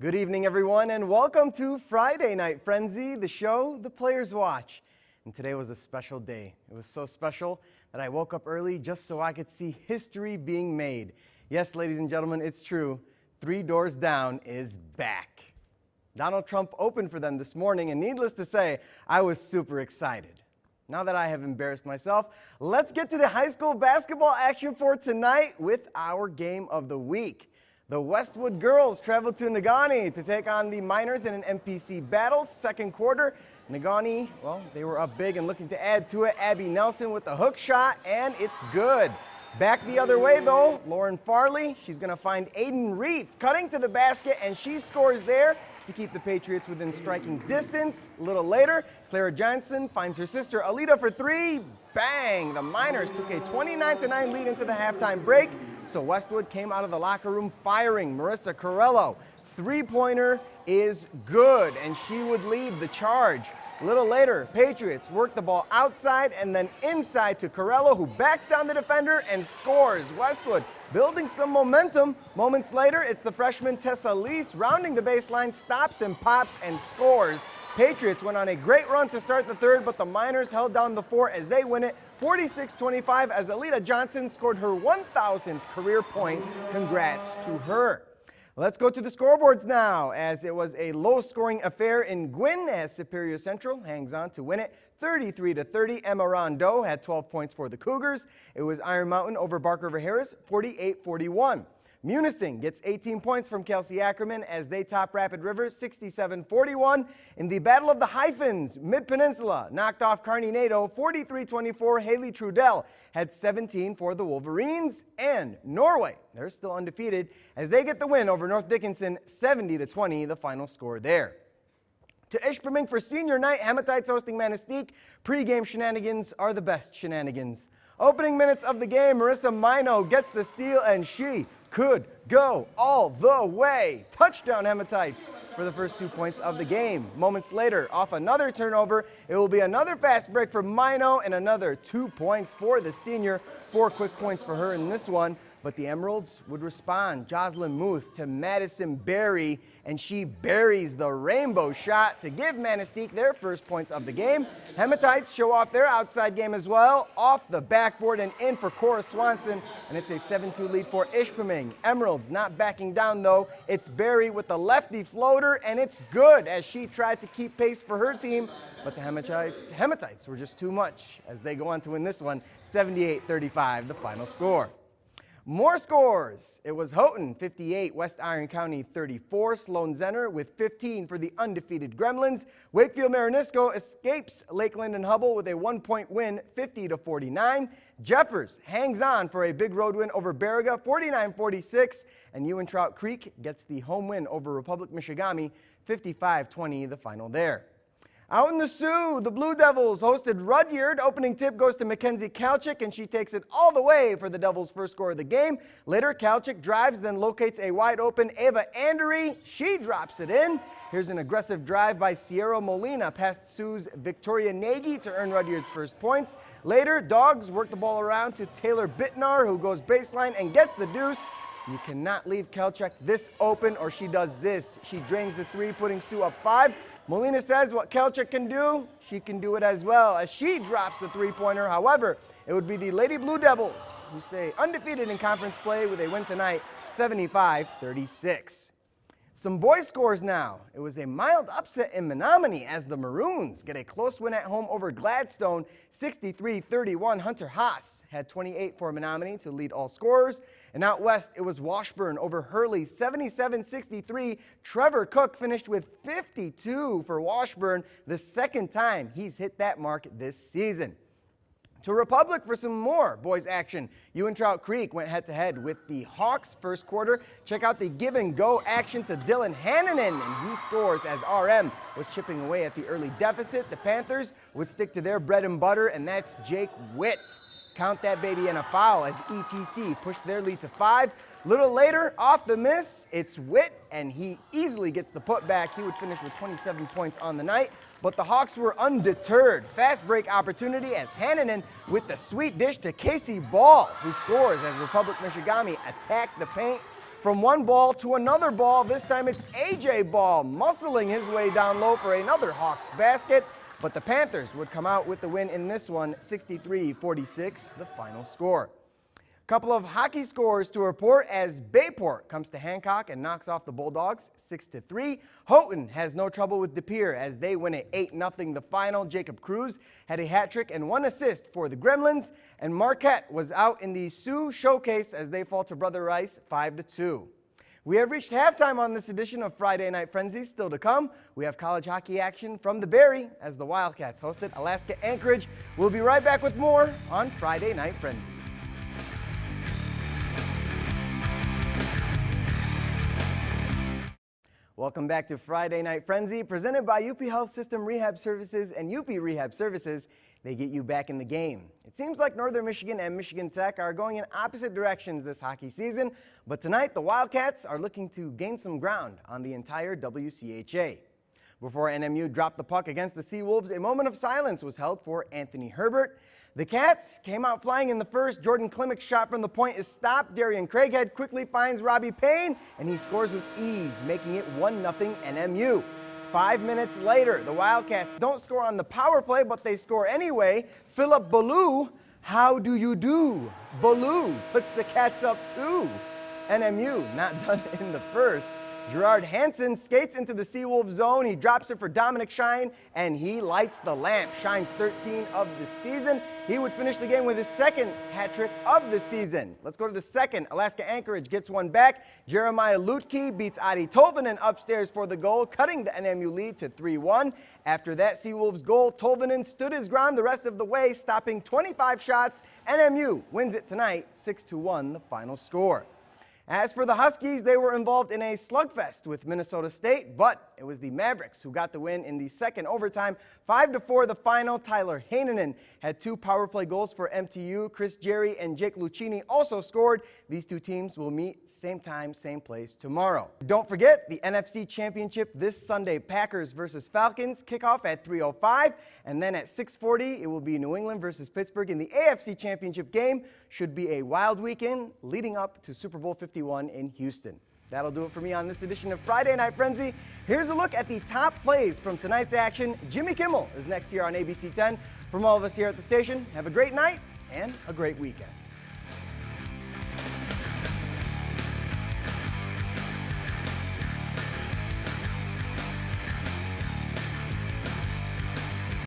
Good evening, everyone, and welcome to Friday Night Frenzy, the show the players watch. And today was a special day. It was so special that I woke up early just so I could see history being made. Yes, ladies and gentlemen, it's true. 3 Doors Down is back. Donald Trump opened for them this morning, and needless to say, I was super excited. Now that I have embarrassed myself, let's get to the high school basketball action for tonight with our game of the week. The Westwood girls traveled to Negaunee to take on the Miners in an MPC battle. Second quarter, Negaunee, well, they were up big and looking to add to it. Abby Nelson with the hook shot, and it's good. Back the other way, though, Lauren Farley, she's going to find Aiden Reith cutting to the basket, and she scores there to keep the Patriots within striking distance. A little later, Clara Johnson finds her sister Alita for 3. Bang! The Miners took a 29-9 lead into the halftime break, so Westwood came out of the locker room firing. Marissa Corello, three-pointer is good, and she would lead the charge. A little later, Patriots work the ball outside and then inside to Corello, who backs down the defender and scores. Westwood building some momentum. Moments later, it's the freshman Tessa Lease rounding the baseline, stops and pops and scores. Patriots went on a great run to start the third, but the Miners held down the fort as they win it 46-25 as Alita Johnson scored her 1,000th career point. Congrats to her. Let's go to the scoreboards now, as it was a low-scoring affair in Gwynn as Superior Central hangs on to win it 33-30. Emma Rondeau had 12 points for the Cougars. It was Iron Mountain over Bark River Harris 48-41. Munising gets 18 points from Kelsey Ackerman as they top Rapid River 67-41. In the Battle of the Hyphens, Mid-Peninsula knocked off Kearney Nadeau 43-24. Haley Trudell had 17 for the Wolverines. And Norway, they're still undefeated as they get the win over North Dickinson 70-20, the final score there. To Ishpeming for senior night, Hematites hosting Manistee. Pre-game shenanigans are the best shenanigans. Opening minutes of the game, Marissa Mino gets the steal, and she could go all the way. Touchdown Hematites for the first 2 points of the game. Moments later, off another turnover, it will be another fast break for Mino and another 2 points for the senior. 4 quick points for her in this one. But the Emeralds would respond. Jocelyn Muth to Madison Berry, and she buries the rainbow shot to give Manistee their first points of the game. Hematites show off their outside game as well. Off the backboard and in for Cora Swanson, and it's a 7-2 lead for Ishpeming. Emeralds not backing down, though. It's Berry with the lefty floater, and it's good as she tried to keep pace for her team. But the Hematites were just too much as they go on to win this one 78-35, the final score. More scores. It was Houghton 58, West Iron County 34, Sloan Zenner with 15 for the undefeated Gremlins. Wakefield Marinisco escapes Lakeland and Hubble with a 1-point win 50-49. Jeffers hangs on for a big road win over Baraga 49-46, and Ewan-Trout Creek gets the home win over Republic Michigami 55-20, the final there. Out in the Sioux, the Blue Devils hosted Rudyard. Opening tip goes to Mackenzie Kalchik, and she takes it all the way for the Devils' first score of the game. Later, Kalchik drives, then locates a wide-open Ava Andery. She drops it in. Here's an aggressive drive by Sierra Molina past Sioux's Victoria Nagy to earn Rudyard's first points. Later, Dogs work the ball around to Taylor Bittnar, who goes baseline and gets the deuce. You cannot leave Kalchik this open, or she does this. She drains the 3, putting Sioux up 5. Molina says what Kalchik can do, she can do it as well, as she drops the 3-pointer. However, it would be the Lady Blue Devils who stay undefeated in conference play with a win tonight, 75-36. Some boys scores now. It was a mild upset in Menominee as the Maroons get a close win at home over Gladstone, 63-31. Hunter Haas had 28 for Menominee to lead all scorers. And out west, it was Washburn over Hurley, 77-63. Trevor Cook finished with 52 for Washburn, the second time he's hit that mark this season. To Republic for some more boys action. Ewan-Trout Creek went head-to-head with the Hawks first quarter. Check out the give-and-go action to Dylan Hannanen, and he scores as RM was chipping away at the early deficit. The Panthers would stick to their bread and butter, and that's Jake Witt. Count that baby, and a foul as ETC pushed their lead to 5. Little later, off the miss, it's Witt, and he easily gets the putback. He would finish with 27 points on the night, but the Hawks were undeterred. Fast break opportunity as Hannanen with the sweet dish to Casey Ball, who scores as Republic Michigami attacked the paint. From one ball to another ball, this time it's A.J. Ball muscling his way down low for another Hawks basket, but the Panthers would come out with the win in this one, 63-46, the final score. Couple of hockey scores to report as Bayport comes to Hancock and knocks off the Bulldogs 6-3. Houghton has no trouble with De Pere as they win it 8-0 the final. Jacob Cruz had a hat trick and 1 assist for the Gremlins, and Marquette was out in the Sioux Showcase as they fall to Brother Rice 5-2. We have reached halftime on this edition of Friday Night Frenzy. Still to come, we have college hockey action from the Berry as the Wildcats hosted Alaska Anchorage. We'll be right back with more on Friday Night Frenzy. Welcome back to Friday Night Frenzy, presented by UP Health System Rehab Services and UP Rehab Services. They get you back in the game. It seems like Northern Michigan and Michigan Tech are going in opposite directions this hockey season, but tonight the Wildcats are looking to gain some ground on the entire WCHA. Before NMU dropped the puck against the Seawolves, a moment of silence was held for Anthony Herbert. The Cats came out flying in the first. Jordan Klimak's shot from the point is stopped. Darian Craighead quickly finds Robbie Payne, and he scores with ease, making it 1-0 NMU. 5 minutes later, the Wildcats don't score on the power play, but they score anyway. Philip Ballou, how do you do? Ballou puts the Cats up 2. NMU not done in the first. Gerard Hansen skates into the Seawolves zone. He drops it for Dominic Shine, and he lights the lamp. Shine's 13 of the season. He would finish the game with his second hat trick of the season. Let's go to the second. Alaska Anchorage gets one back. Jeremiah Lutke beats Adi Tolvanen upstairs for the goal, cutting the NMU lead to 3-1. After that Seawolves goal, Tolvanen stood his ground the rest of the way, stopping 25 shots. NMU wins it tonight, 6-1, the final score. As for the Huskies, they were involved in a slugfest with Minnesota State, but it was the Mavericks who got the win in the second overtime. 5-4 the final. Tyler Heinonen had 2 power play goals for MTU. Chris Jerry and Jake Lucchini also scored. These two teams will meet same time, same place tomorrow. Don't forget the NFC Championship this Sunday. Packers versus Falcons, kickoff at 3:05, and then at 6:40 it will be New England versus Pittsburgh in the AFC Championship game. Should be a wild weekend leading up to Super Bowl 51 in Houston. That'll do it for me on this edition of Friday Night Frenzy. Here's a look at the top plays from tonight's action. Jimmy Kimmel is next here on ABC 10. From all of us here at the station, have a great night and a great weekend.